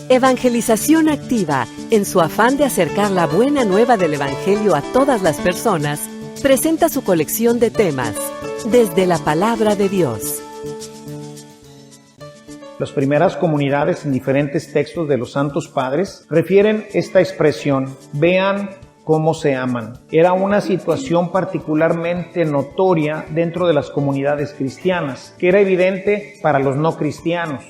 Evangelización Activa, en su afán de acercar la buena nueva del Evangelio a todas las personas, presenta su colección de temas, desde la Palabra de Dios. Las primeras comunidades en diferentes textos de los Santos Padres refieren esta expresión, vean cómo se aman. Era una situación particularmente notoria dentro de las comunidades cristianas, que era evidente para los no cristianos.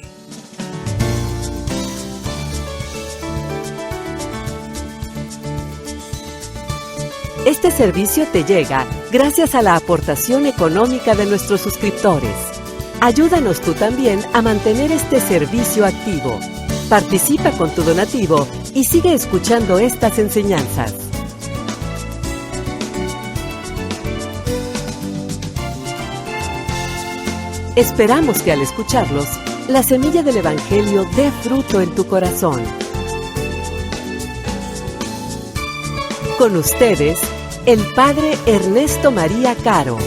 Este servicio te llega gracias a la aportación económica de nuestros suscriptores. Ayúdanos tú también a mantener este servicio activo. Participa con tu donativo y sigue escuchando estas enseñanzas. Esperamos que al escucharlos, la semilla del Evangelio dé fruto en tu corazón. Con ustedes, el Padre Ernesto María Caro.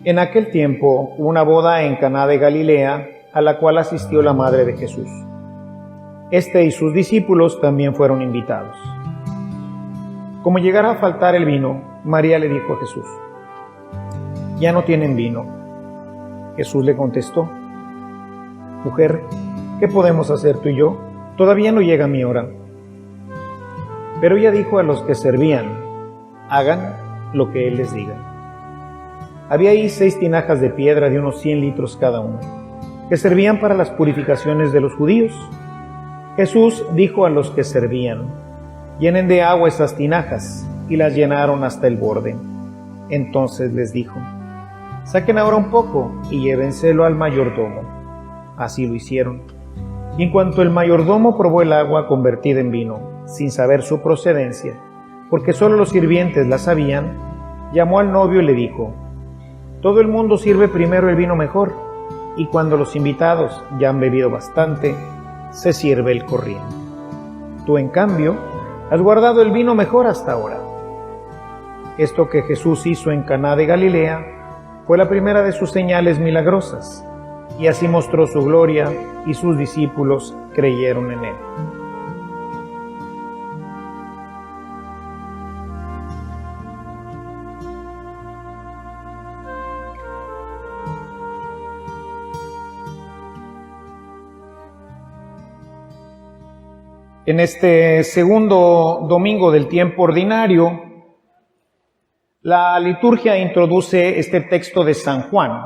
En aquel tiempo hubo una boda en Caná de Galilea, a la cual asistió la madre de Jesús. Este y sus discípulos también fueron invitados. Como llegara a faltar el vino, María le dijo a Jesús, «Ya no tienen vino». Jesús le contestó, «Mujer, ¿qué podemos hacer tú y yo? Todavía no llega mi hora». Pero ella dijo a los que servían, «Hagan lo que Él les diga». Había ahí 6 tinajas de piedra de unos 100 litros cada una, que servían para las purificaciones de los judíos. Jesús dijo a los que servían, «Llenen de agua esas tinajas», y las llenaron hasta el borde. Entonces les dijo, «Saquen ahora un poco y llévenselo al mayordomo». Así lo hicieron. Y en cuanto el mayordomo probó el agua convertida en vino, sin saber su procedencia, porque solo los sirvientes la sabían, llamó al novio y le dijo, «Todo el mundo sirve primero el vino mejor, y cuando los invitados ya han bebido bastante, se sirve el corriente. Tú, en cambio, has guardado el vino mejor hasta ahora». Esto que Jesús hizo en Caná de Galilea fue la primera de sus señales milagrosas, y así mostró su gloria, y sus discípulos creyeron en él. En este segundo domingo del tiempo ordinario, la liturgia introduce este texto de San Juan.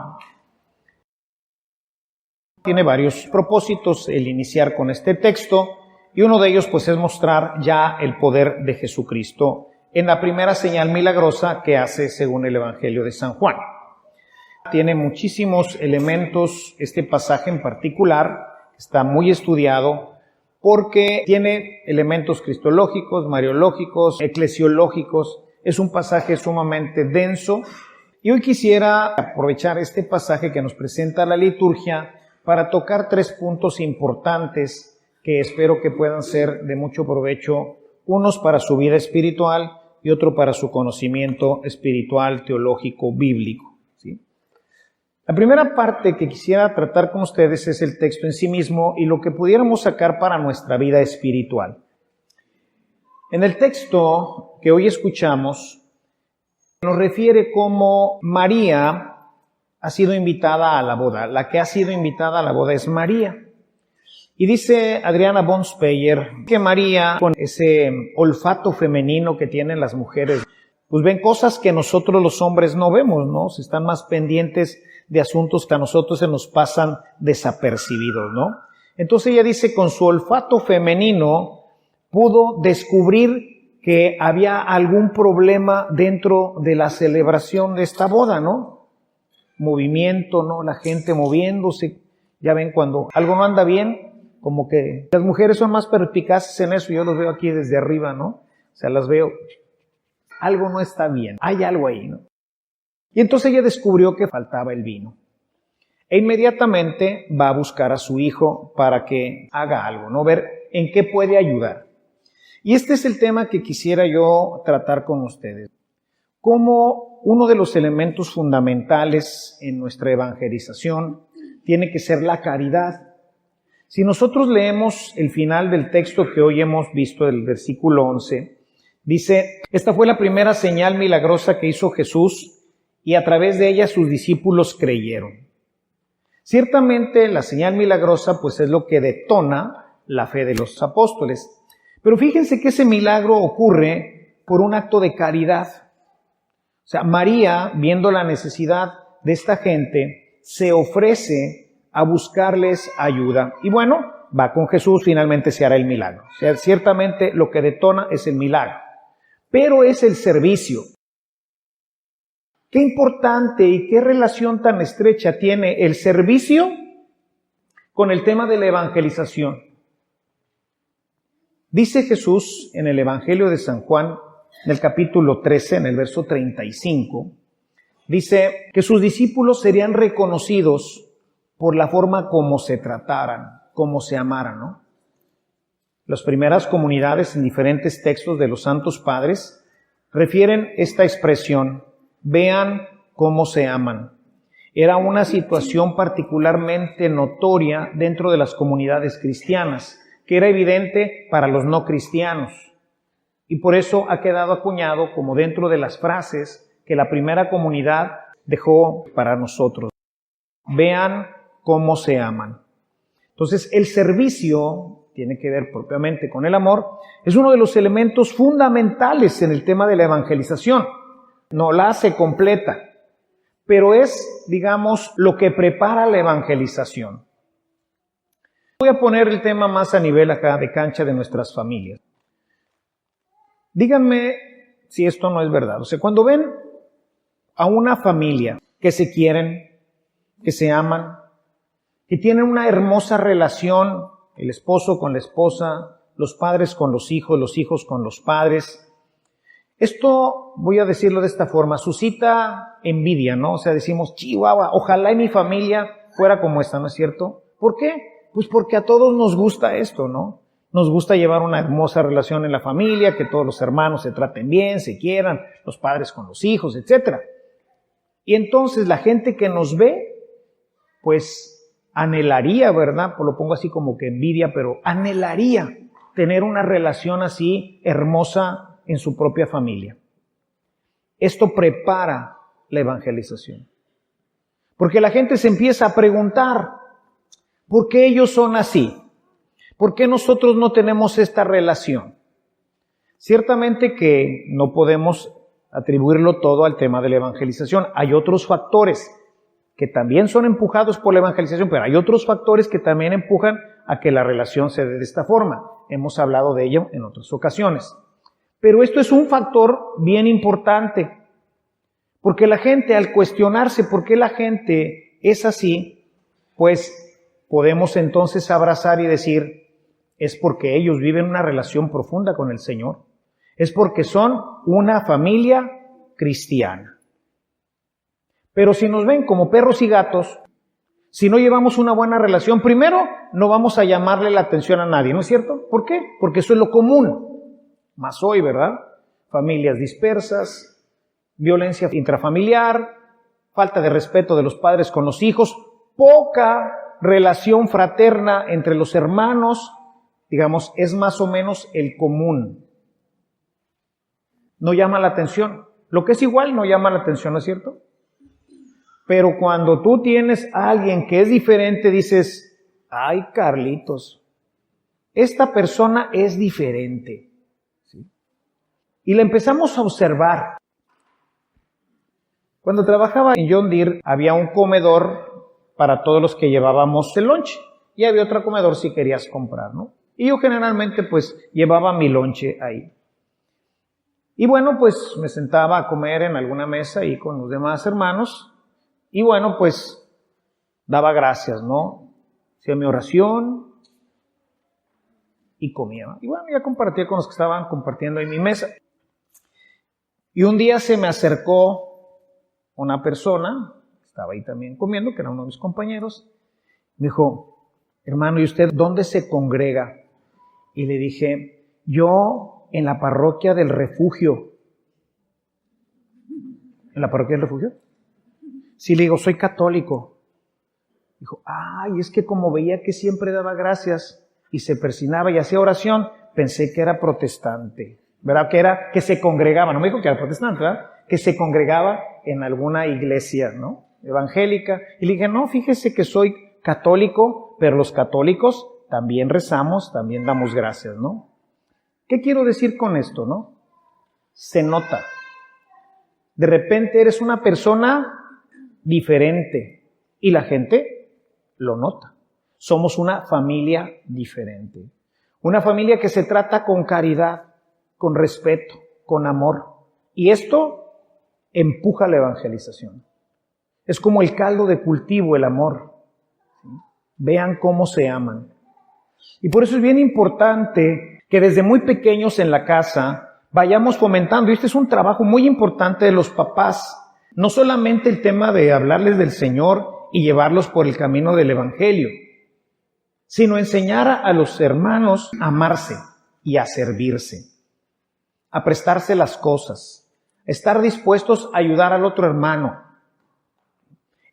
Tiene varios propósitos el iniciar con este texto, y uno de ellos pues es mostrar ya el poder de Jesucristo en la primera señal milagrosa que hace según el Evangelio de San Juan. Tiene muchísimos elementos este pasaje en particular, está muy estudiado, porque tiene elementos cristológicos, mariológicos, eclesiológicos. Es un pasaje sumamente denso. Y hoy quisiera aprovechar este pasaje que nos presenta la liturgia para tocar 3 puntos importantes que espero que puedan ser de mucho provecho, unos para su vida espiritual y otro para su conocimiento espiritual, teológico, bíblico, ¿sí? La primera parte que quisiera tratar con ustedes es el texto en sí mismo y lo que pudiéramos sacar para nuestra vida espiritual. En el texto que hoy escuchamos, nos refiere cómo María ha sido invitada a la boda. La que ha sido invitada a la boda es María. Y dice Adriana von Speyer que María, con ese olfato femenino que tienen las mujeres, pues ven cosas que nosotros los hombres no vemos, ¿no? Se están más pendientes de asuntos que a nosotros se nos pasan desapercibidos, ¿no? Entonces ella dice, con su olfato femenino pudo descubrir que había algún problema dentro de la celebración de esta boda, ¿no? Movimiento, ¿no? La gente moviéndose. Ya ven, cuando algo no anda bien, como que las mujeres son más perspicaces en eso. Yo los veo aquí desde arriba, ¿no? O sea, las veo. Algo no está bien. Hay algo ahí, ¿no? Y entonces ella descubrió que faltaba el vino. E inmediatamente va a buscar a su hijo para que haga algo, ¿no? Ver en qué puede ayudar. Y este es el tema que quisiera yo tratar con ustedes. Cómo uno de los elementos fundamentales en nuestra evangelización tiene que ser la caridad. Si nosotros leemos el final del texto que hoy hemos visto, del versículo 11, dice: esta fue la primera señal milagrosa que hizo Jesús y a través de ella sus discípulos creyeron. Ciertamente la señal milagrosa pues es lo que detona la fe de los apóstoles. Pero fíjense que ese milagro ocurre por un acto de caridad. O sea, María, viendo la necesidad de esta gente, se ofrece a buscarles ayuda. Y bueno, va con Jesús, finalmente se hará el milagro. O sea, ciertamente lo que detona es el milagro. Pero es el servicio. Qué importante y qué relación tan estrecha tiene el servicio con el tema de la evangelización. Dice Jesús en el Evangelio de San Juan, en el capítulo 13, en el verso 35, dice que sus discípulos serían reconocidos por la forma como se trataran, como se amaran, ¿no? Las primeras comunidades en diferentes textos de los santos padres refieren esta expresión: vean cómo se aman. Era una situación particularmente notoria dentro de las comunidades cristianas, que era evidente para los no cristianos. Y por eso ha quedado acuñado como dentro de las frases que la primera comunidad dejó para nosotros. Vean cómo se aman. Entonces, el servicio tiene que ver propiamente con el amor. Es uno de los elementos fundamentales en el tema de la evangelización. No la hace completa, pero es, digamos, lo que prepara la evangelización. Voy a poner el tema más a nivel acá de cancha de nuestras familias. Díganme si esto no es verdad. O sea, cuando ven a una familia que se quieren, que se aman, que tienen una hermosa relación, el esposo con la esposa, los padres con los hijos con los padres, esto, voy a decirlo de esta forma, suscita envidia, ¿no? O sea, decimos: chihuahua, ojalá y mi familia fuera como esta, ¿no es cierto? ¿Por qué? Pues porque a todos nos gusta esto, ¿no? Nos gusta llevar una hermosa relación en la familia, que todos los hermanos se traten bien, se quieran, los padres con los hijos, etc. Y entonces la gente que nos ve, pues anhelaría, ¿verdad? Pues lo pongo así como que envidia, pero anhelaría tener una relación así hermosa en su propia familia. Esto prepara la evangelización. Porque la gente se empieza a preguntar: ¿por qué ellos son así? ¿Por qué nosotros no tenemos esta relación? Ciertamente que no podemos atribuirlo todo al tema de la evangelización. Hay otros factores que también son empujados por la evangelización, pero hay otros factores que también empujan a que la relación se dé de esta forma. Hemos hablado de ello en otras ocasiones. Pero esto es un factor bien importante, porque la gente, al cuestionarse por qué la gente es así, pues podemos entonces abrazar y decir: es porque ellos viven una relación profunda con el Señor, es porque son una familia cristiana. Pero si nos ven como perros y gatos, si no llevamos una buena relación, primero no vamos a llamarle la atención a nadie, ¿no es cierto? ¿Por qué? Porque eso es lo común. Más hoy, ¿verdad? Familias dispersas, violencia intrafamiliar, falta de respeto de los padres con los hijos, poca relación fraterna entre los hermanos, digamos, es más o menos el común. No llama la atención. Lo que es igual no llama la atención, ¿no es cierto? Pero cuando tú tienes a alguien que es diferente, dices: ay, Carlitos, esta persona es diferente. Y la empezamos a observar. Cuando trabajaba en John Deere, había un comedor para todos los que llevábamos el lonche. Y había otro comedor si querías comprar, ¿no? Y yo generalmente pues llevaba mi lonche ahí. Y bueno, pues me sentaba a comer en alguna mesa ahí con los demás hermanos. Y bueno, pues daba gracias, ¿no? Hacía mi oración y comía. Y bueno, ya compartía con los que estaban compartiendo en mi mesa. Y un día se me acercó una persona, estaba ahí también comiendo, que era uno de mis compañeros. Me dijo, hermano, ¿y usted dónde se congrega? Y le dije, yo en la parroquia del Refugio. ¿En la parroquia del Refugio? Sí, le digo, soy católico. Dijo, ay, es que como veía que siempre daba gracias y se persinaba y hacía oración, pensé que era protestante, ¿verdad? Que se congregaba, no me dijo que era protestante, ¿verdad? Que se congregaba en alguna iglesia, ¿no? Evangélica. Y le dije, no, fíjese que soy católico, pero los católicos también rezamos, también damos gracias, ¿no? ¿Qué quiero decir con esto, no? Se nota. De repente eres una persona diferente y la gente lo nota. Somos una familia diferente. Una familia que se trata con caridad, con respeto, con amor. Y esto empuja la evangelización. Es como el caldo de cultivo, el amor. ¿Sí? Vean cómo se aman. Y por eso es bien importante que desde muy pequeños en la casa vayamos fomentando, y este es un trabajo muy importante de los papás, no solamente el tema de hablarles del Señor y llevarlos por el camino del Evangelio, sino enseñar a los hermanos a amarse y a servirse, a prestarse las cosas, a estar dispuestos a ayudar al otro hermano.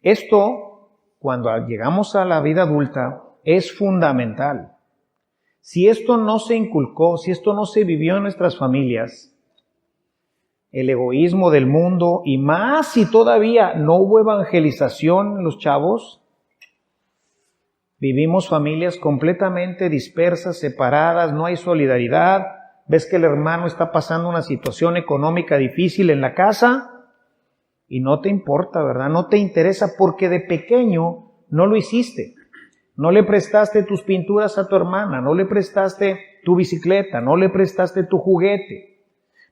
Esto, cuando llegamos a la vida adulta, es fundamental. Si esto no se inculcó, si esto no se vivió en nuestras familias, el egoísmo del mundo, y más si todavía no hubo evangelización en los chavos, vivimos familias completamente dispersas, separadas, no hay solidaridad, ves que el hermano está pasando una situación económica difícil en la casa y no te importa, ¿verdad? No te interesa porque de pequeño no lo hiciste. No le prestaste tus pinturas a tu hermana, no le prestaste tu bicicleta, no le prestaste tu juguete.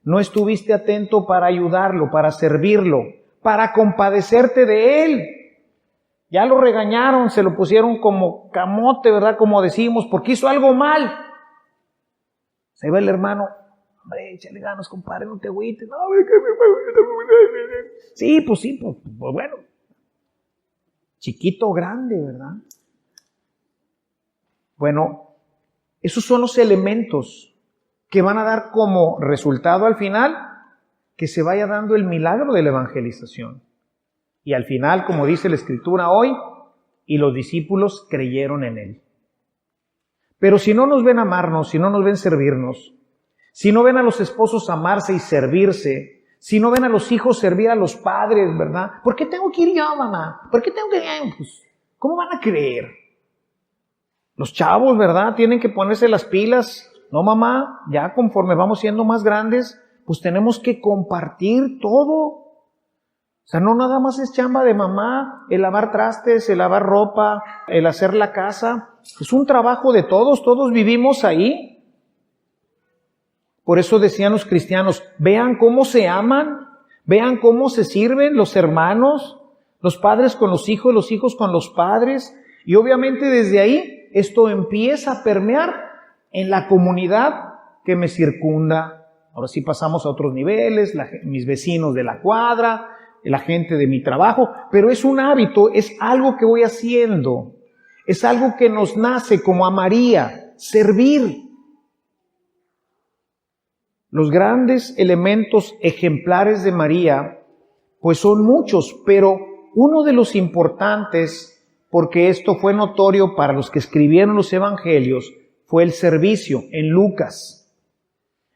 No estuviste atento para ayudarlo, para servirlo, para compadecerte de él. Ya lo regañaron, se lo pusieron como camote, ¿verdad? Como decimos, porque hizo algo mal. Se ve el hermano, hombre, échale ganas, compadre, no te agüites. No, sí, pues bueno. Chiquito o grande, ¿verdad? Bueno, esos son los elementos que van a dar como resultado al final que se vaya dando el milagro de la evangelización. Y al final, como dice la Escritura hoy, y los discípulos creyeron en él. Pero si no nos ven amarnos, si no nos ven servirnos, si no ven a los esposos amarse y servirse, si no ven a los hijos servir a los padres, ¿verdad? ¿Por qué tengo que ir yo, mamá? ¿Por qué tengo que ir? Pues, ¿cómo van a creer? Los chavos, ¿verdad? Tienen que ponerse las pilas. No, mamá, ya conforme vamos siendo más grandes, pues tenemos que compartir todo. O sea, no nada más es chamba de mamá, el lavar trastes, el lavar ropa, el hacer la casa. Es un trabajo de todos, todos vivimos ahí. Por eso decían los cristianos, vean cómo se aman, vean cómo se sirven los hermanos, los padres con los hijos con los padres. Y obviamente desde ahí esto empieza a permear en la comunidad que me circunda. Ahora sí pasamos a otros niveles, mis vecinos de la cuadra, la gente de mi trabajo, pero es un hábito, es algo que voy haciendo, es algo que nos nace como a María, servir. Los grandes elementos ejemplares de María, pues son muchos, pero uno de los importantes, porque esto fue notorio para los que escribieron los evangelios, fue el servicio en Lucas.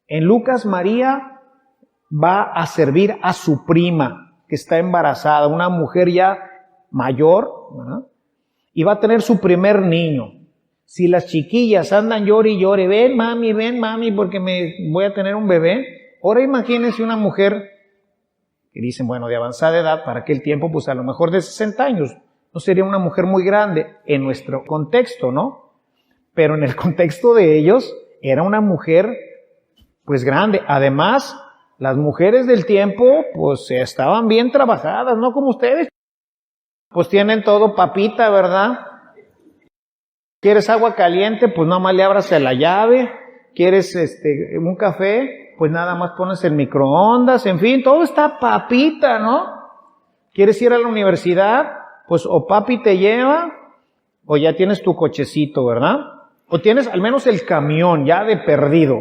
En Lucas, María va a servir a su prima, que está embarazada, una mujer ya mayor, ¿verdad? Y va a tener su primer niño. Si las chiquillas andan llore y llore, ven mami, porque me voy a tener un bebé. Ahora imagínense una mujer que dicen, bueno, de avanzada edad, para aquel tiempo, pues a lo mejor de 60 años, no sería una mujer muy grande en nuestro contexto, ¿no? Pero en el contexto de ellos, era una mujer, pues grande. Además, las mujeres del tiempo, pues estaban bien trabajadas, no como ustedes. Pues tienen todo papita, ¿verdad? ¿Quieres agua caliente? Pues nada más le abras a la llave. ¿Quieres un café? Pues nada más pones el microondas. En fin, todo está papita, ¿no? ¿Quieres ir a la universidad? Pues o papi te lleva, o ya tienes tu cochecito, ¿verdad? O tienes al menos el camión ya de perdido.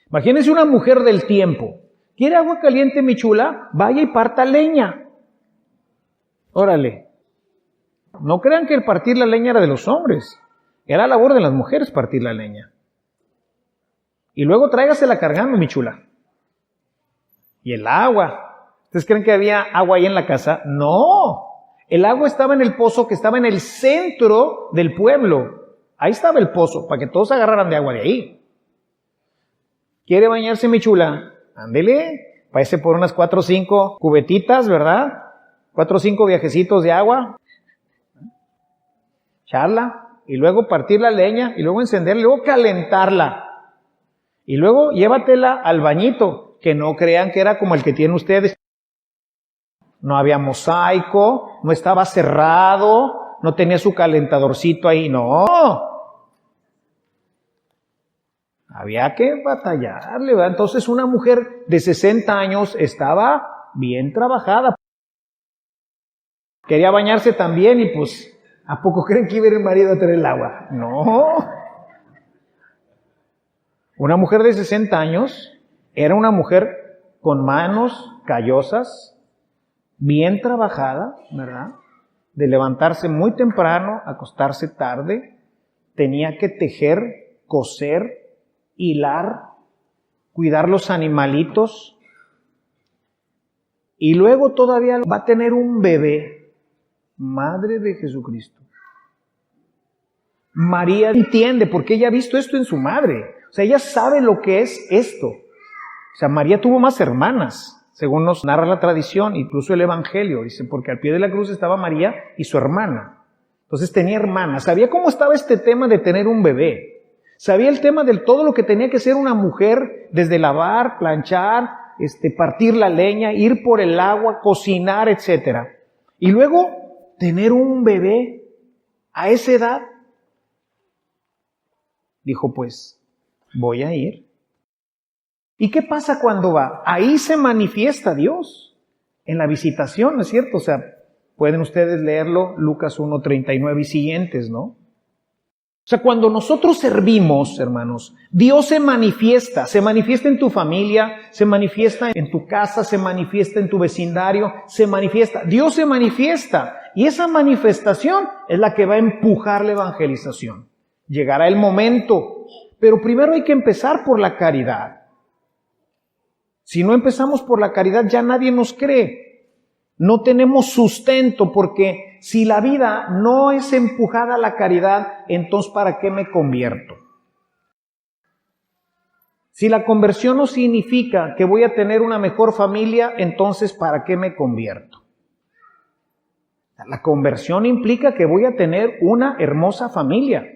Imagínense una mujer del tiempo. ¿Quiere agua caliente, mi chula? Vaya y parta leña. Órale. No crean que el partir la leña era de los hombres. Era labor de las mujeres partir la leña. Y luego tráigasela cargando, mi chula. Y el agua. ¿Ustedes creen que había agua ahí en la casa? No. El agua estaba en el pozo que estaba en el centro del pueblo. Ahí estaba el pozo, para que todos agarraran de agua de ahí. ¿Quiere bañarse, mi chula? Ándele. Váyase por unas 4 o 5 cubetitas, ¿verdad? 4 o 5 viajecitos de agua. Echarla. Y luego partir la leña. Y luego encenderla. Y luego calentarla. Y luego llévatela al bañito. Que no crean que era como el que tienen ustedes. No había mosaico, no estaba cerrado, no tenía su calentadorcito ahí, no. Había que batallarle, ¿verdad? Entonces una mujer de 60 años estaba bien trabajada. Quería bañarse también y pues, ¿a poco creen que iba a ir el marido a traer el agua? No. Una mujer de 60 años era una mujer con manos callosas, bien trabajada, ¿verdad? De levantarse muy temprano, acostarse tarde, tenía que tejer, coser, hilar, cuidar los animalitos, y luego todavía va a tener un bebé, madre de Jesucristo. María entiende, porque ella ha visto esto en su madre, o sea, ella sabe lo que es esto. O sea, María tuvo más hermanas, según nos narra la tradición, incluso el Evangelio, dice, porque al pie de la cruz estaba María y su hermana. Entonces tenía hermanas. Sabía cómo estaba este tema de tener un bebé. Sabía el tema de todo lo que tenía que ser una mujer, desde lavar, planchar, partir la leña, ir por el agua, cocinar, etc. Y luego tener un bebé a esa edad. Dijo, pues, voy a ir. ¿Y qué pasa cuando va? Ahí se manifiesta Dios, en la visitación, ¿no es cierto? O sea, pueden ustedes leerlo, Lucas 1:39 y siguientes, ¿no? O sea, cuando nosotros servimos, hermanos, Dios se manifiesta en tu familia, se manifiesta en tu casa, se manifiesta en tu vecindario, se manifiesta, Dios se manifiesta, y esa manifestación es la que va a empujar la evangelización. Llegará el momento, pero primero hay que empezar por la caridad. Si no empezamos por la caridad, ya nadie nos cree. No tenemos sustento, porque si la vida no es empujada a la caridad, entonces ¿para qué me convierto? Si la conversión no significa que voy a tener una mejor familia, entonces ¿para qué me convierto? La conversión implica que voy a tener una hermosa familia.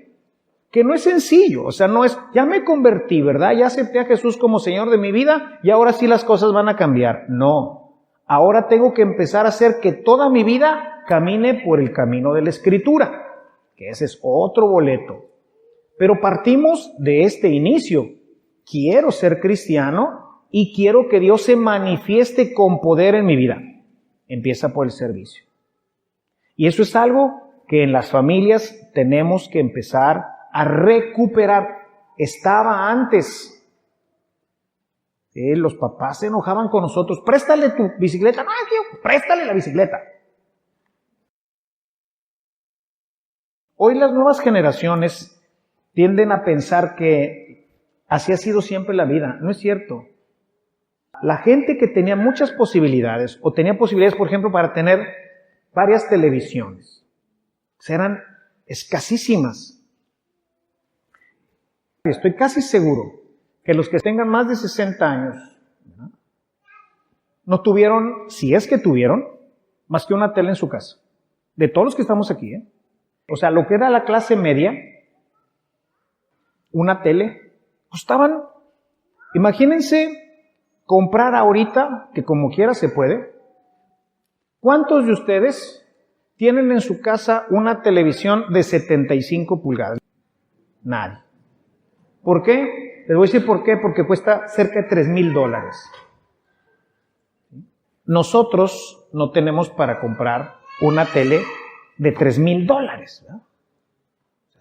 Que no es sencillo, o sea, no es, ya me convertí, ¿verdad? Ya acepté a Jesús como Señor de mi vida y ahora sí las cosas van a cambiar. No, ahora tengo que empezar a hacer que toda mi vida camine por el camino de la Escritura, que ese es otro boleto. Pero partimos de este inicio. Quiero ser cristiano y quiero que Dios se manifieste con poder en mi vida. Empieza por el servicio. Y eso es algo que en las familias tenemos que empezar a recuperar. Estaba antes. Los papás se enojaban con nosotros. Préstale tu bicicleta. No, tío, préstale la bicicleta. Hoy las nuevas generaciones tienden a pensar que así ha sido siempre la vida. No es cierto. La gente que tenía muchas posibilidades, o tenía posibilidades, por ejemplo, para tener varias televisiones, eran escasísimas. Estoy casi seguro que los que tengan más de 60 años, ¿verdad?, no tuvieron, si es que tuvieron, más que una tele en su casa. De todos los que estamos aquí, ¿eh? O sea, lo que era la clase media, una tele, costaban, imagínense comprar ahorita, que como quiera se puede. ¿Cuántos de ustedes tienen en su casa una televisión de 75 pulgadas? Nadie. ¿Por qué? Les voy a decir por qué, porque cuesta cerca de $3,000. nosotros no tenemos para comprar una tele de $3,000, ¿verdad?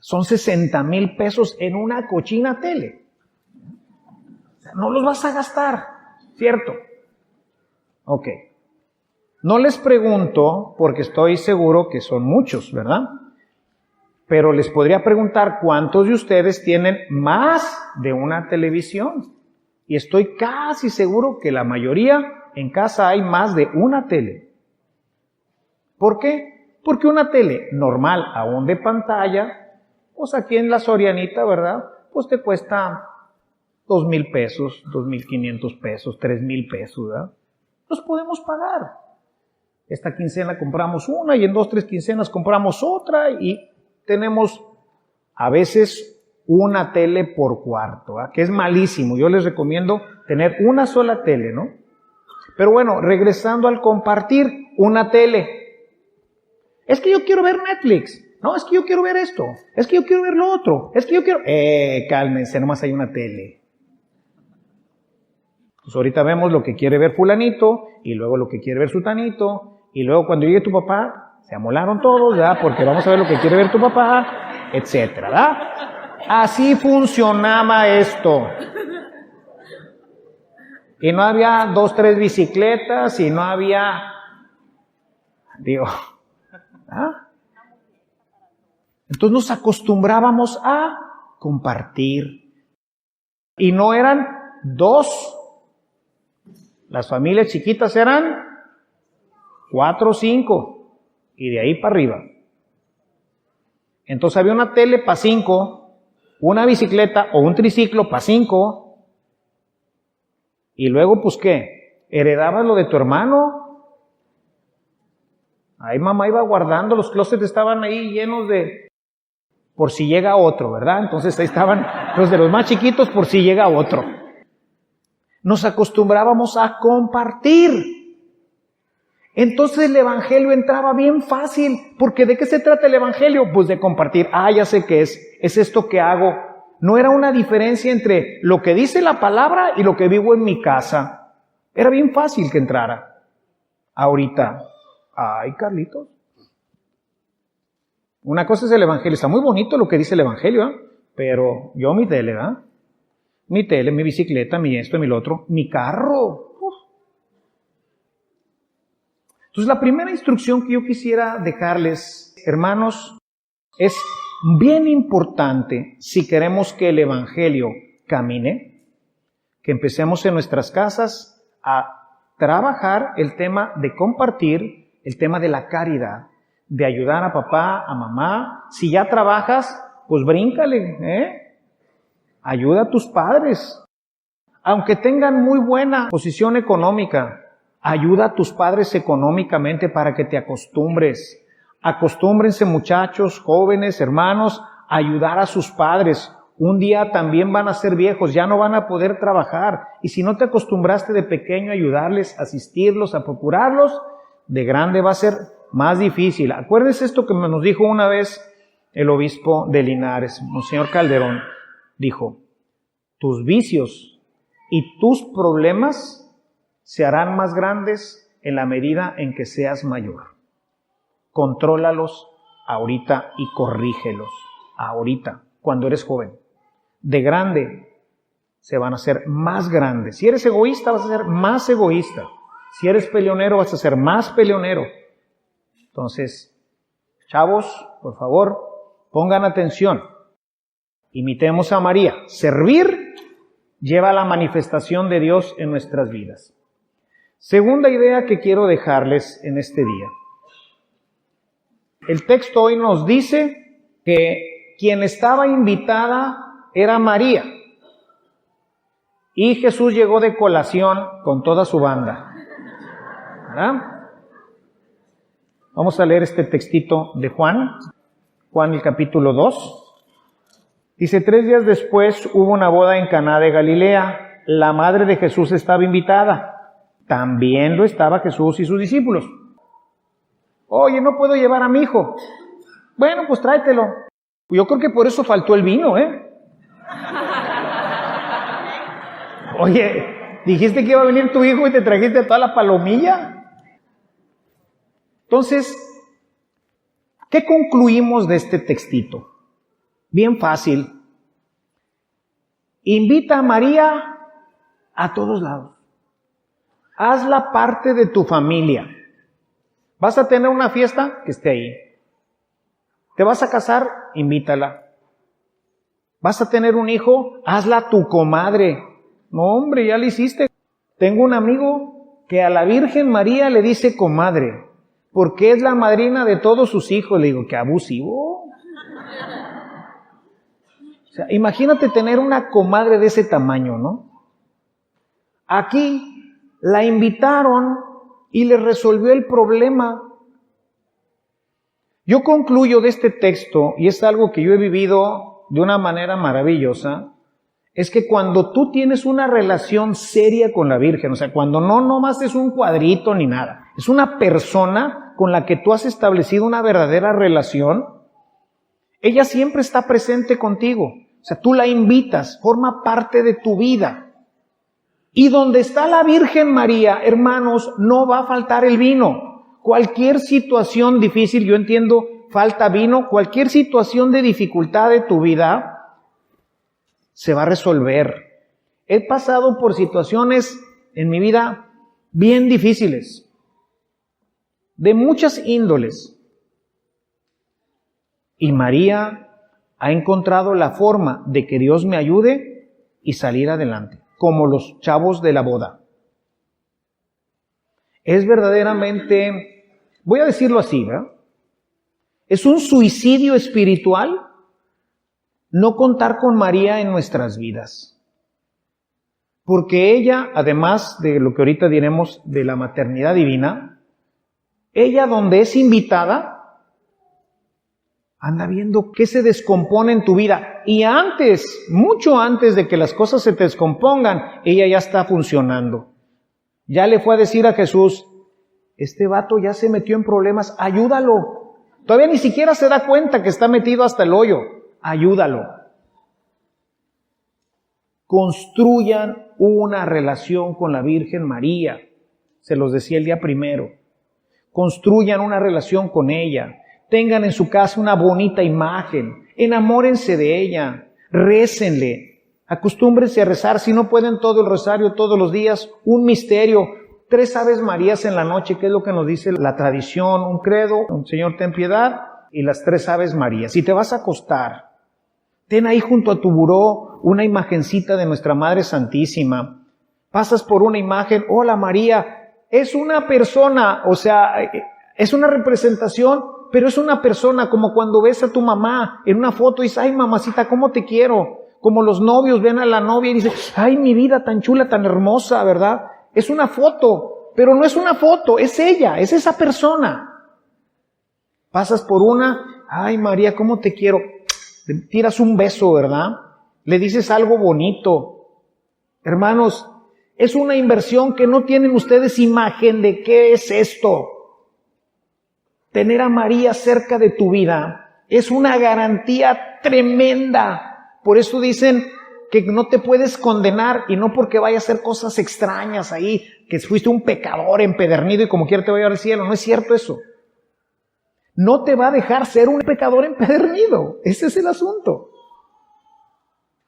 Son 60,000 pesos en una cochina tele. O sea, no los vas a gastar, ¿cierto? Ok. No les pregunto porque estoy seguro que son muchos, ¿verdad? Pero les podría preguntar cuántos de ustedes tienen más de una televisión. Y estoy casi seguro que la mayoría en casa hay más de una tele. ¿Por qué? Porque una tele normal, aún de pantalla, pues aquí en la Sorianita, ¿verdad? Pues te cuesta 2,000 pesos, 2,500 pesos, 3,000 pesos, ¿verdad? Los podemos pagar. Esta quincena compramos una y en 2, 3 quincenas compramos otra y tenemos a veces una tele por cuarto, ¿verdad? Que es malísimo. Yo les recomiendo tener una sola tele, ¿no? Pero bueno, regresando al compartir una tele. Es que yo quiero ver Netflix. No, es que yo quiero ver esto. Es que yo quiero ver lo otro. Es que yo quiero... cálmense, nomás hay una tele. Pues ahorita vemos lo que quiere ver fulanito y luego lo que quiere ver sutanito y luego cuando llegue tu papá, se amolaron todos, ¿verdad? Porque vamos a ver lo que quiere ver tu papá, etcétera, ¿verdad? Así funcionaba esto. Y no había 2, 3 bicicletas y no había... ¿ah? Entonces nos acostumbrábamos a compartir. Y no eran 2. Las familias chiquitas eran 4 o 5. Y de ahí para arriba. Entonces había una tele para 5, una bicicleta o un triciclo para 5. Y luego, pues, ¿qué? ¿Heredabas lo de tu hermano? Ahí mamá iba guardando, los closets estaban ahí llenos de... por si llega otro, ¿verdad? Entonces ahí estaban los de los más chiquitos por si llega otro. Nos acostumbrábamos a compartir. Entonces el evangelio entraba bien fácil, porque ¿de qué se trata el evangelio? Pues de compartir. Ya sé qué es esto que hago. No era una diferencia entre lo que dice la palabra y lo que vivo en mi casa. Era bien fácil que entrara. Ahorita, Carlitos. Una cosa es el evangelio, está muy bonito lo que dice el evangelio, ¿eh? Pero yo mi tele, ¿verdad? Mi tele, mi bicicleta, mi esto, mi lo otro, mi carro. Entonces la primera instrucción que yo quisiera dejarles, hermanos, es bien importante si queremos que el evangelio camine, que empecemos en nuestras casas a trabajar el tema de compartir, el tema de la caridad, de ayudar a papá, a mamá. Si ya trabajas, pues bríncale, ayuda a tus padres. Aunque tengan muy buena posición económica, ayuda a tus padres económicamente para que te acostumbres. Acostúmbrense, muchachos, jóvenes, hermanos, a ayudar a sus padres. Un día también van a ser viejos, ya no van a poder trabajar. Y si no te acostumbraste de pequeño a ayudarles, a asistirlos, a procurarlos, de grande va a ser más difícil. Acuérdense esto que nos dijo una vez el obispo de Linares, Monseñor Calderón. Dijo, tus vicios y tus problemas se harán más grandes en la medida en que seas mayor. Contrólalos ahorita y corrígelos ahorita, cuando eres joven. De grande se van a hacer más grandes. Si eres egoísta, vas a ser más egoísta. Si eres peleonero, vas a ser más peleonero. Entonces, chavos, por favor, pongan atención. Imitemos a María. Servir lleva a la manifestación de Dios en nuestras vidas. Segunda idea que quiero dejarles en este día. El texto hoy nos dice que quien estaba invitada era María. Y Jesús llegó de colación con toda su banda. ¿Verdad? Vamos a leer este textito de Juan el capítulo 2. Dice, 3 días después hubo una boda en Caná de Galilea. La madre de Jesús estaba invitada. También lo estaba Jesús y sus discípulos. Oye, no puedo llevar a mi hijo. Bueno, pues tráetelo. Yo creo que por eso faltó el vino, ¿eh? Oye, dijiste que iba a venir tu hijo y te trajiste toda la palomilla. Entonces, ¿qué concluimos de este textito? Bien fácil. Invita a María a todos lados. Hazla parte de tu familia. ¿Vas a tener una fiesta? Que esté ahí. ¿Te vas a casar? Invítala. ¿Vas a tener un hijo? Hazla tu comadre. No, hombre, ya lo hiciste. Tengo un amigo que a la Virgen María le dice comadre, porque es la madrina de todos sus hijos. Le digo, qué abusivo. O sea, imagínate tener una comadre de ese tamaño, ¿no? Aquí la invitaron y le resolvió el problema. Yo concluyo de este texto, y es algo que yo he vivido de una manera maravillosa, es que cuando tú tienes una relación seria con la Virgen, o sea, cuando no nomás es un cuadrito ni nada, es una persona con la que tú has establecido una verdadera relación, ella siempre está presente contigo. O sea, tú la invitas, forma parte de tu vida. Y donde está la Virgen María, hermanos, no va a faltar el vino. Cualquier situación difícil, yo entiendo, falta vino, cualquier situación de dificultad de tu vida se va a resolver. He pasado por situaciones en mi vida bien difíciles, de muchas índoles. Y María ha encontrado la forma de que Dios me ayude y salir adelante, como los chavos de la boda. Es verdaderamente, voy a decirlo así, ¿verdad? Es un suicidio espiritual no contar con María en nuestras vidas. Porque ella, además de lo que ahorita diremos de la maternidad divina, ella donde es invitada, anda viendo qué se descompone en tu vida. Y antes, mucho antes de que las cosas se te descompongan, ella ya está funcionando. Ya le fue a decir a Jesús, este vato ya se metió en problemas, ayúdalo. Todavía ni siquiera se da cuenta que está metido hasta el hoyo. Ayúdalo. Construyan una relación con la Virgen María. Se los decía el día primero. Construyan una relación con ella. Tengan en su casa una bonita imagen. Enamórense de ella. Récenle. Acostúmbrense a rezar. Si no pueden todo el rosario todos los días, un misterio. 3 Aves Marías en la noche, que es lo que nos dice la tradición. Un credo, un Señor ten piedad, y las 3 Aves Marías. Si te vas a acostar, ten ahí junto a tu buró una imagencita de nuestra Madre Santísima. Pasas por una imagen, hola María, es una persona, o sea, es una representación, pero es una persona, como cuando ves a tu mamá en una foto y dices, ay mamacita, ¿cómo te quiero? Como los novios ven a la novia y dicen, ay mi vida tan chula, tan hermosa, ¿verdad? Es una foto, pero no es una foto, es ella, es esa persona. Pasas por una, ay María, ¿cómo te quiero? Le tiras un beso, ¿verdad? Le dices algo bonito. Hermanos, es una inversión que no tienen ustedes imagen de qué es esto. Tener a María cerca de tu vida es una garantía tremenda. Por eso dicen que no te puedes condenar, y no porque vaya a hacer cosas extrañas ahí, que fuiste un pecador empedernido y como quiera te vaya al cielo. No es cierto eso. No te va a dejar ser un pecador empedernido. Ese es el asunto.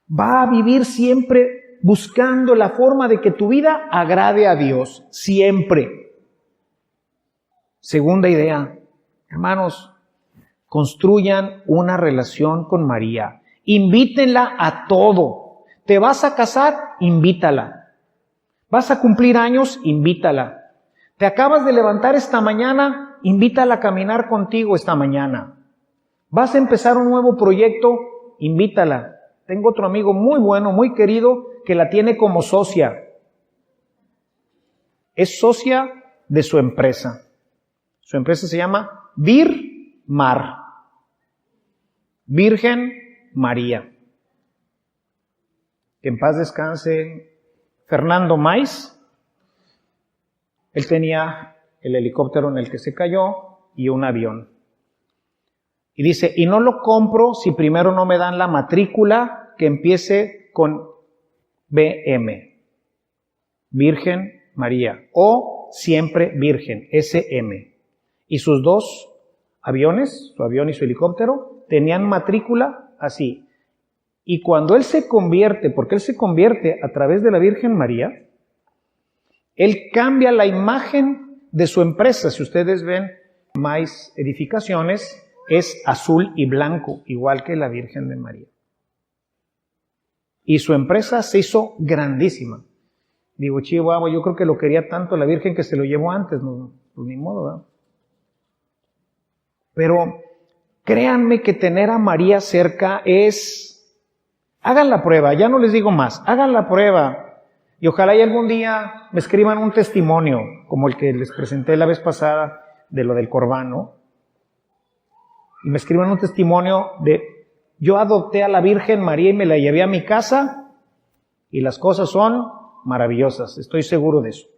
Va a vivir siempre buscando la forma de que tu vida agrade a Dios. Siempre. Segunda idea. Hermanos, construyan una relación con María. Invítenla a todo. ¿Te vas a casar? Invítala. ¿Vas a cumplir años? Invítala. ¿Te acabas de levantar esta mañana? Invítala a caminar contigo esta mañana. ¿Vas a empezar un nuevo proyecto? Invítala. Tengo otro amigo muy bueno, muy querido, que la tiene como socia. Es socia de su empresa. Su empresa se llama Vir-Mar. Virgen María. Que en paz descanse Fernando Maiz. Él tenía el helicóptero en el que se cayó y un avión. Y dice, y no lo compro si primero no me dan la matrícula que empiece con BM. Virgen María. O siempre Virgen, SM. Y sus dos aviones, su avión y su helicóptero, tenían matrícula así. Y cuando él se convierte, porque él se convierte a través de la Virgen María, él cambia la imagen de su empresa. Si ustedes ven más edificaciones, es azul y blanco, igual que la Virgen de María. Y su empresa se hizo grandísima. Digo, Chihuahua, yo creo que lo quería tanto la Virgen que se lo llevó antes, no, pues ni modo, ¿verdad? Pero créanme que tener a María cerca es... Hagan la prueba, ya no les digo más, hagan la prueba. Y ojalá y algún día me escriban un testimonio, como el que les presenté la vez pasada de lo del Corbán, ¿no? Y me escriban un testimonio de, yo adopté a la Virgen María y me la llevé a mi casa y las cosas son maravillosas, estoy seguro de eso.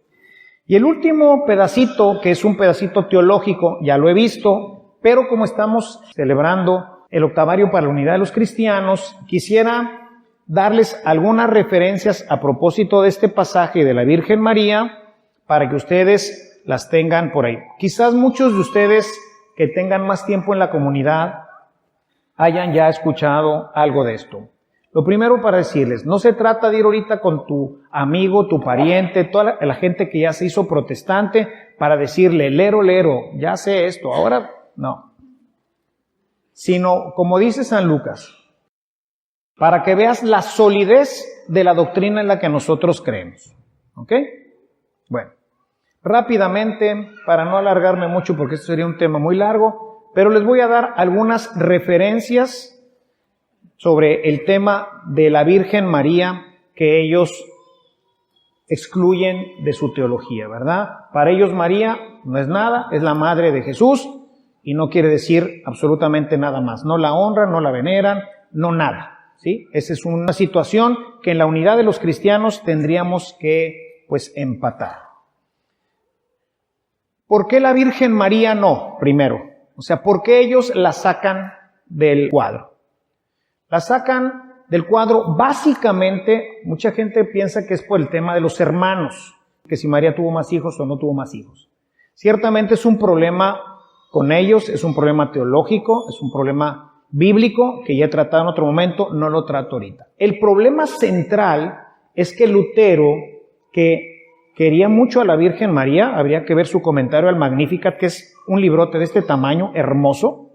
Y el último pedacito, que es un pedacito teológico, ya lo he visto, pero como estamos celebrando el octavario para la unidad de los cristianos, quisiera darles algunas referencias a propósito de este pasaje de la Virgen María para que ustedes las tengan por ahí. Quizás muchos de ustedes que tengan más tiempo en la comunidad hayan ya escuchado algo de esto. Lo primero para decirles, no se trata de ir ahorita con tu amigo, tu pariente, toda la gente que ya se hizo protestante para decirle, lero, ya sé esto, ahora no. Sino, como dice San Lucas, para que veas la solidez de la doctrina en la que nosotros creemos. ¿Ok? Bueno, rápidamente, para no alargarme mucho porque esto sería un tema muy largo, pero les voy a dar algunas referencias sobre el tema de la Virgen María que ellos excluyen de su teología, ¿verdad? Para ellos María no es nada, es la madre de Jesús y no quiere decir absolutamente nada más. No la honran, no la veneran, no nada, ¿sí? Esa es una situación que en la unidad de los cristianos tendríamos que, pues, empatar. ¿Por qué la Virgen María no? Primero, o sea, ¿por qué ellos la sacan del cuadro? La sacan del cuadro básicamente, mucha gente piensa que es por el tema de los hermanos, que si María tuvo más hijos o no tuvo más hijos. Ciertamente es un problema con ellos, es un problema teológico, es un problema bíblico que ya he tratado en otro momento, no lo trato ahorita. El problema central es que Lutero, que quería mucho a la Virgen María, habría que ver su comentario al Magnificat, que es un librote de este tamaño, hermoso.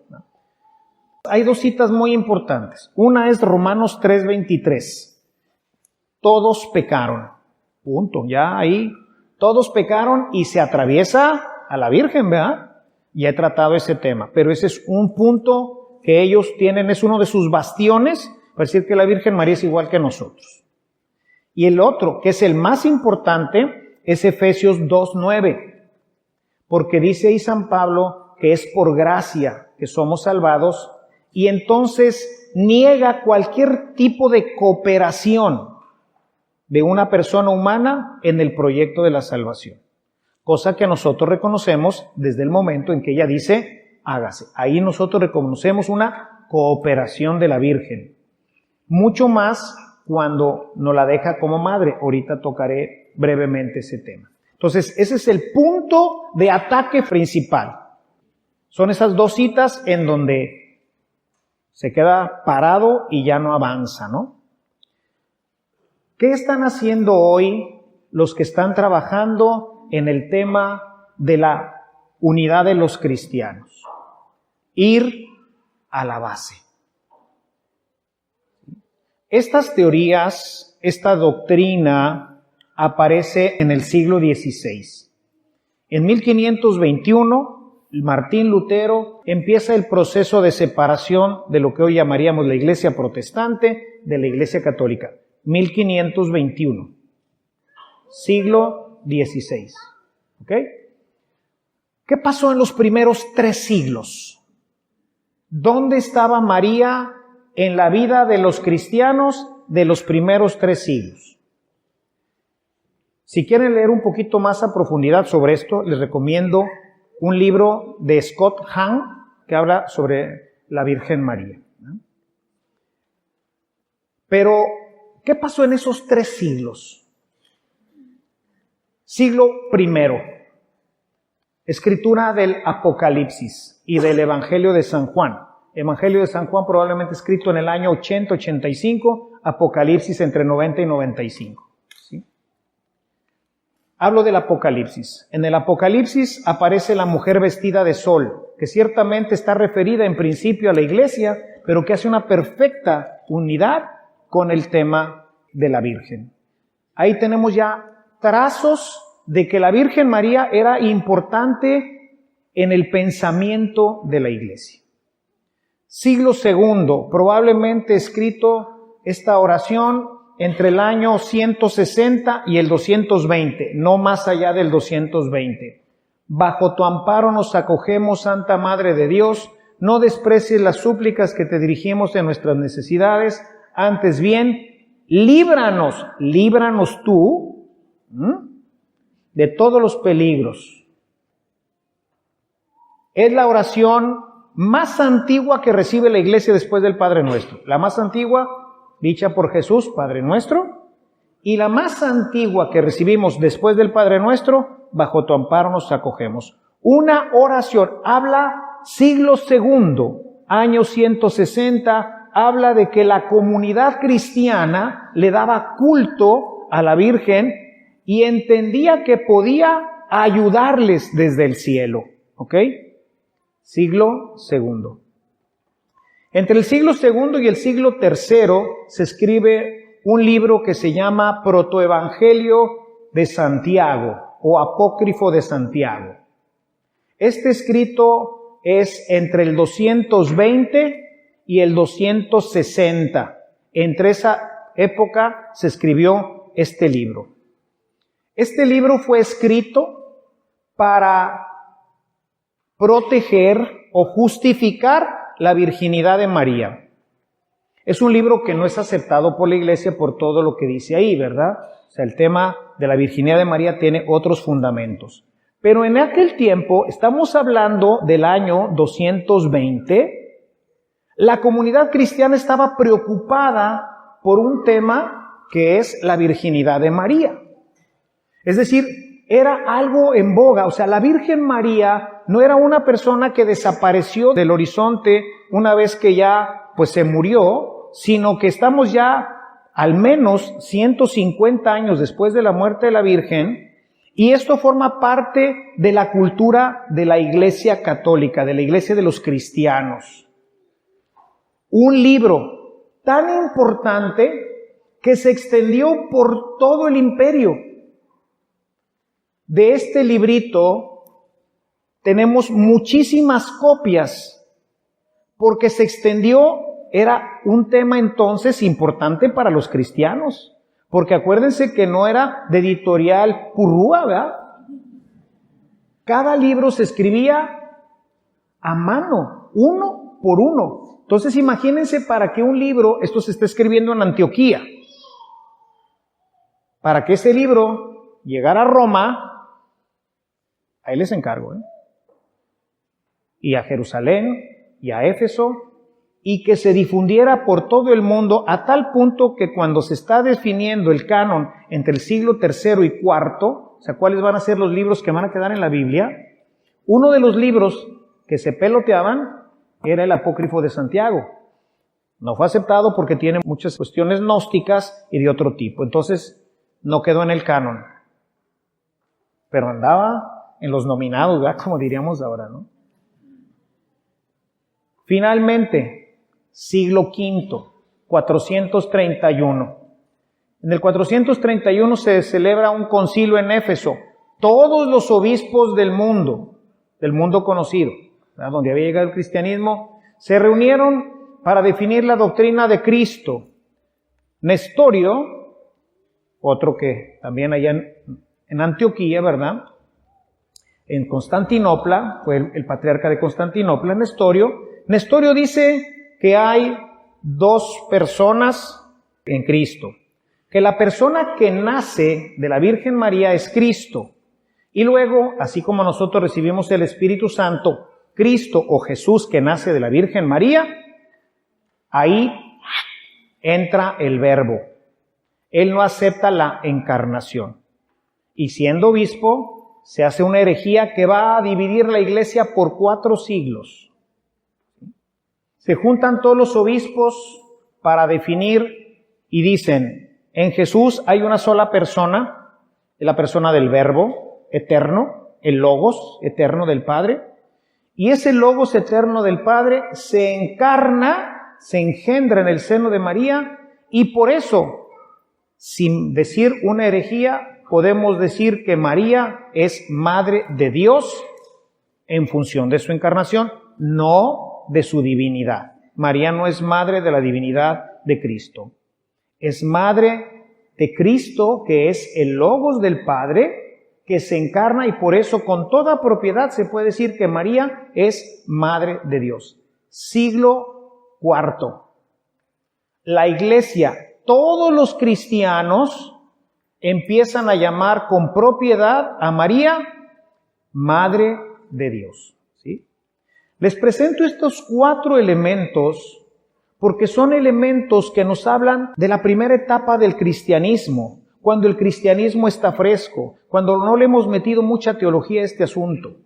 Hay dos citas muy importantes. Una es Romanos 3:23. Todos pecaron. Punto. Ya ahí, todos pecaron y se atraviesa a la Virgen, ¿verdad? Ya he tratado ese tema, pero ese es un punto que ellos tienen, es uno de sus bastiones, para decir que la Virgen María es igual que nosotros. Y el otro, que es el más importante, es Efesios 2:9, porque dice ahí San Pablo que es por gracia que somos salvados, y entonces niega cualquier tipo de cooperación de una persona humana en el proyecto de la salvación. Cosa que nosotros reconocemos desde el momento en que ella dice, hágase. Ahí nosotros reconocemos una cooperación de la Virgen. Mucho más cuando nos la deja como madre. Ahorita tocaré brevemente ese tema. Entonces, ese es el punto de ataque principal. Son esas dos citas en donde se queda parado y ya no avanza, ¿no? ¿Qué están haciendo hoy los que están trabajando en el tema de la unidad de los cristianos? Ir a la base. Estas teorías, esta doctrina aparece en el siglo XVI. En 1521, Martín Lutero empieza el proceso de separación de lo que hoy llamaríamos la Iglesia protestante de la Iglesia católica. 1521, siglo XVI. ¿Ok? ¿Qué pasó en los primeros 3 siglos? ¿Dónde estaba María en la vida de los cristianos de los primeros 3 siglos? Si quieren leer un poquito más a profundidad sobre esto, les recomiendo un libro de Scott Hahn que habla sobre la Virgen María. Pero, ¿qué pasó en esos 3 siglos? Siglo primero. escritura del Apocalipsis y del Evangelio de San Juan. Evangelio de San Juan probablemente escrito en el año 80-85, Apocalipsis entre 90 y 95. ¿Sí? Hablo del Apocalipsis. En el Apocalipsis aparece la mujer vestida de sol, que ciertamente está referida en principio a la iglesia, pero que hace una perfecta unidad con el tema de la Virgen. Ahí tenemos ya trazos de que la Virgen María era importante en el pensamiento de la iglesia. Siglo II, probablemente escrito esta oración entre el año 160 y el 220, no más allá del 220. Bajo tu amparo nos acogemos, Santa Madre de Dios, no desprecies las súplicas que te dirigimos en nuestras necesidades, antes bien, líbranos tú, de todos los peligros. Es la oración más antigua que recibe la iglesia después del Padre Nuestro. La más antigua, dicha por Jesús, Padre Nuestro, y la más antigua que recibimos después del Padre Nuestro, bajo tu amparo nos acogemos. Una oración, habla siglo II, año 160, habla de que la comunidad cristiana le daba culto a la Virgen y entendía que podía ayudarles desde el cielo. ¿Ok? Siglo II. Entre el siglo II y el siglo III se escribe un libro que se llama Protoevangelio de Santiago o Apócrifo de Santiago. Este escrito es entre el 220 y el 260. Entre esa época se escribió este libro. Este libro fue escrito para proteger o justificar la virginidad de María. Es un libro que no es aceptado por la iglesia por todo lo que dice ahí, ¿verdad? O sea, el tema de la virginidad de María tiene otros fundamentos. Pero en aquel tiempo, estamos hablando del año 220, la comunidad cristiana estaba preocupada por un tema que es la virginidad de María. Es decir, era algo en boga, o sea, la Virgen María no era una persona que desapareció del horizonte una vez que ya pues se murió, sino que estamos ya al menos 150 años después de la muerte de la Virgen, y esto forma parte de la cultura de la Iglesia católica, de la Iglesia de los cristianos. Un libro tan importante que se extendió por todo el imperio. De este librito tenemos muchísimas copias porque se extendió, era un tema entonces importante para los cristianos, porque acuérdense que no era de editorial Purrúa, ¿verdad? Cada libro se escribía a mano, uno por uno. Entonces imagínense para que un libro, esto se está escribiendo en Antioquía, para que ese libro llegara a Roma, ahí les encargo, y a Jerusalén, y a Éfeso, y que se difundiera por todo el mundo a tal punto que cuando se está definiendo el canon entre el siglo III y IV, o sea, cuáles van a ser los libros que van a quedar en la Biblia, uno de los libros que se peloteaban era el Apócrifo de Santiago. No fue aceptado porque tiene muchas cuestiones gnósticas y de otro tipo, entonces no quedó en el canon, pero andaba en los nominados, ¿verdad? Como diríamos ahora, ¿no? Finalmente, siglo V, 431. En el 431 se celebra un concilio en Éfeso. Todos los obispos del mundo conocido, ¿verdad? Donde había llegado el cristianismo, se reunieron para definir la doctrina de Cristo. Nestorio, otro que también allá en Antioquía, ¿verdad? En Constantinopla, fue el patriarca de Constantinopla, Nestorio dice que hay dos personas en Cristo, que la persona que nace de la Virgen María es Cristo, y luego, así como nosotros recibimos el Espíritu Santo, Cristo o Jesús que nace de la Virgen María, ahí entra el Verbo. Él no acepta la encarnación, y siendo obispo, se hace una herejía que va a dividir la iglesia por 4 siglos. Se juntan todos los obispos para definir y dicen, en Jesús hay una sola persona, la persona del Verbo eterno, el Logos eterno del Padre, y ese Logos eterno del Padre se encarna, se engendra en el seno de María, y por eso, sin decir una herejía, podemos decir que María es Madre de Dios en función de su encarnación, no de su divinidad. María no es madre de la divinidad de Cristo. Es madre de Cristo, que es el Logos del Padre, que se encarna, y por eso con toda propiedad se puede decir que María es Madre de Dios. Siglo IV. La Iglesia, todos los cristianos empiezan a llamar con propiedad a María Madre de Dios. ¿Sí? Les presento estos 4 elementos porque son elementos que nos hablan de la primera etapa del cristianismo, cuando el cristianismo está fresco, cuando no le hemos metido mucha teología a este asunto.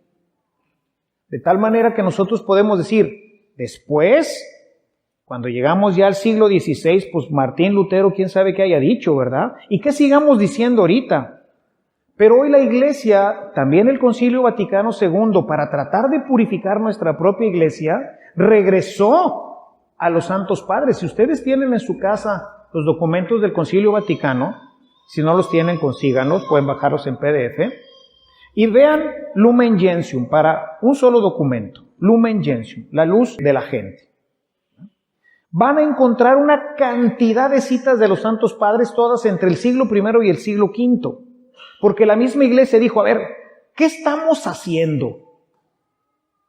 De tal manera que nosotros podemos decir, después, cuando llegamos ya al siglo XVI, pues Martín Lutero, quién sabe qué haya dicho, ¿verdad? Y qué sigamos diciendo ahorita. Pero hoy la Iglesia, también el Concilio Vaticano II, para tratar de purificar nuestra propia Iglesia, regresó a los Santos Padres. Si ustedes tienen en su casa los documentos del Concilio Vaticano, si no los tienen, consíganlos, pueden bajarlos en PDF, y vean Lumen Gentium para un solo documento, Lumen Gentium, la luz de la gente. Van a encontrar una cantidad de citas de los Santos Padres, todas entre el siglo I y el siglo V, porque la misma Iglesia dijo, a ver, ¿qué estamos haciendo?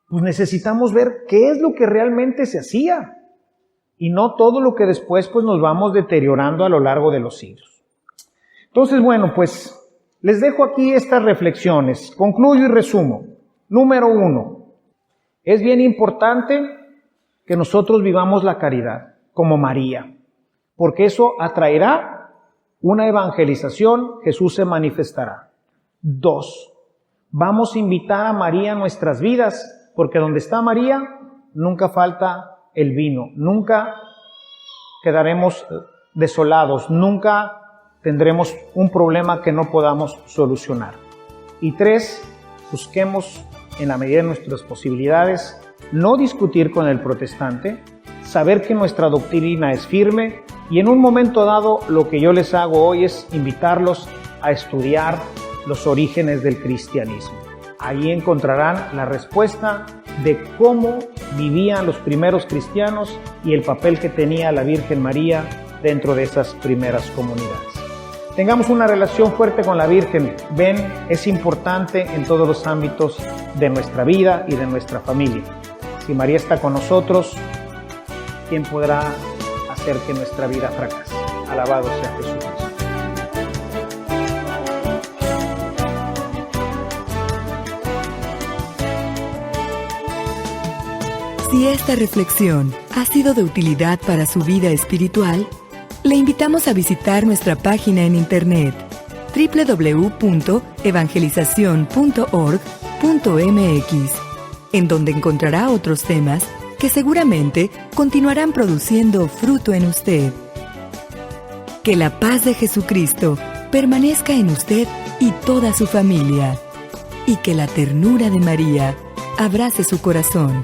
Pues necesitamos ver qué es lo que realmente se hacía, y no todo lo que después pues nos vamos deteriorando a lo largo de los siglos. Entonces, bueno, pues les dejo aquí estas reflexiones. Concluyo y resumo. Número 1. Es bien importante que nosotros vivamos la caridad como María, porque eso atraerá una evangelización, Jesús se manifestará. 2. Vamos a invitar a María a nuestras vidas, porque donde está María nunca falta el vino, nunca quedaremos desolados, nunca tendremos un problema que no podamos solucionar. Y 3, busquemos en la medida de nuestras posibilidades no discutir con el protestante, saber que nuestra doctrina es firme, y en un momento dado lo que yo les hago hoy es invitarlos a estudiar los orígenes del cristianismo. Ahí encontrarán la respuesta de cómo vivían los primeros cristianos y el papel que tenía la Virgen María dentro de esas primeras comunidades. Tengamos una relación fuerte con la Virgen. Ven, es importante en todos los ámbitos de nuestra vida y de nuestra familia. Si María está con nosotros, ¿quién podrá hacer que nuestra vida fracase? Alabado sea Jesucristo. Si esta reflexión ha sido de utilidad para su vida espiritual, le invitamos a visitar nuestra página en internet www.evangelizacion.org.mx, en donde encontrará otros temas que seguramente continuarán produciendo fruto en usted. Que la paz de Jesucristo permanezca en usted y toda su familia, y que la ternura de María abrace su corazón.